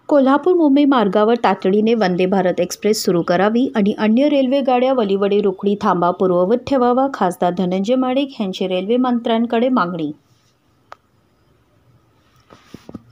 कोल्हापूर मुंबई मार्गावर तातडीने वंदे भारत एक्सप्रेस सुरू करावी आणि अन्य रेल्वे गाड्या वलीवडे रोकडी थांबा पूर्ववत ठेवावा. खासदार धनंजय माडिक यांची रेल्वे मंत्र्यांकडे मागणी.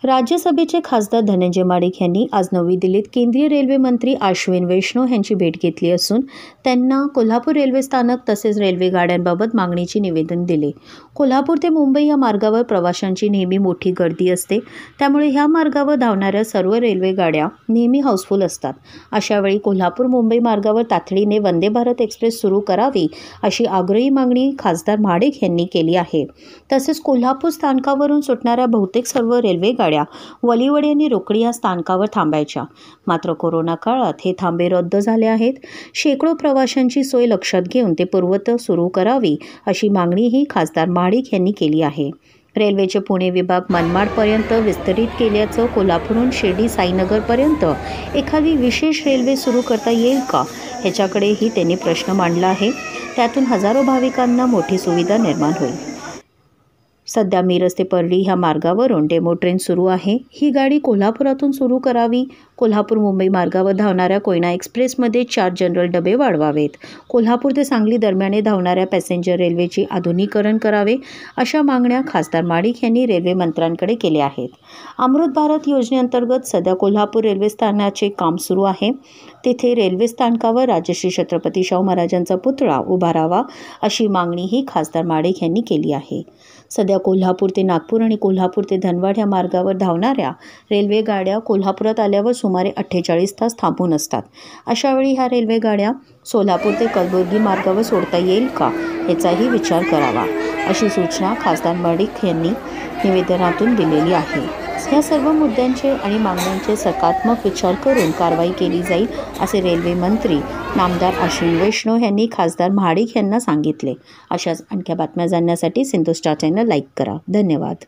राज्यसभेचे खासदार धनंजय माडिक यांनी आज नवी दिल्लीत केंद्रीय रेल्वे मंत्री अश्विनी वैष्णव यांची भेट घेतली असून त्यांना कोल्हापूर रेल्वे स्थानक तसेच रेल्वे गाड्यांबाबत मागणीचे निवेदन दिले. कोल्हापूर ते मुंबई या मार्गावर प्रवाशांची नेहमी मोठी गर्दी असते, त्यामुळे ह्या मार्गावर धावणाऱ्या सर्व रेल्वे गाड्या नेहमी हाऊसफुल असतात. अशावेळी कोल्हापूर मुंबई मार्गावर तातडीने वंदे भारत एक्सप्रेस सुरू करावी अशी आग्रही मागणी खासदार माडिक यांनी केली आहे. तसेच कोल्हापूर स्थानकावरून सुटणाऱ्या बहुतेक सर्व रेल्वे गाड्या वलीवडे आणि रोकडी या स्थानकावर थांबायच्या. मात्र कोरोना काळात हे थांबे रद्द झाले आहेत. शेकडो प्रवाशांची सोय लक्षात घेऊन ते पूर्ववत सुरू करावी अशी मागणीही खासदार माडिक यांनी केली आहे. रेल्वेचे पुणे विभाग मनमाडपर्यंत विस्तरित केल्याचं, कोल्हापूरहून शिर्डी साईनगरपर्यंत एखादी विशेष रेल्वे सुरू करता येईल का, ह्याच्याकडेही त्यांनी प्रश्न मांडला आहे. त्यातून हजारो भाविकांना मोठी सुविधा निर्माण होईल. सध्या मिरज ते परळी ह्या मार्गावरून डेमो ट्रेन सुरू आहे. ही गाडी कोल्हापुरातून सुरू करावी. कोल्हापूर मुंबई मार्गावर धावणाऱ्या कोयना एक्सप्रेसमध्ये 4 जनरल डबे वाढवावेत. कोल्हापूर ते सांगली दरम्यान धावणाऱ्या पॅसेंजर रेल्वेचे आधुनिकीकरण करावे अशा मागण्या खासदार माडिक यांनी रेल्वे मंत्र्यांकडे केल्या आहेत. अमृत भारत योजनेअंतर्गत सध्या कोल्हापूर रेल्वे स्थानकाचे काम सुरू आहे. तेथे रेल्वे स्थानकावर राजश्री छत्रपती शाहू महाराजांचा पुतळा उभारावा अशी मागणीही खासदार माडिक यांनी केली आहे. सध्या कोल्हापूर ते नागपूर आणि कोल्हापूर ते धनवाड या मार्गावर धावणाऱ्या रेल्वे गाड्या कोल्हापुरात आल्यावर सुमारे 48 तास थांबून असतात. अशावेळी ह्या रेल्वे गाड्या सोलापूर ते कलबुर्गी मार्गावर सोडता येईल का, याचाही विचार करावा अशी सूचना खासदार माडिक यांनी निवेदनातून दिलेली आहे. ह्या सर्व मुद्द्यांचे आणि मागण्यांचे सकारात्मक विचार करून कारवाई केली जाईल असे रेल्वे मंत्री नामदार अश्विनी वैष्णव यांनी खासदार माडिक यांना सांगितले. अशाच आणखी बातम्या जाणण्यासाठी सिंधू स्टार चॅनल लाईक करा. धन्यवाद.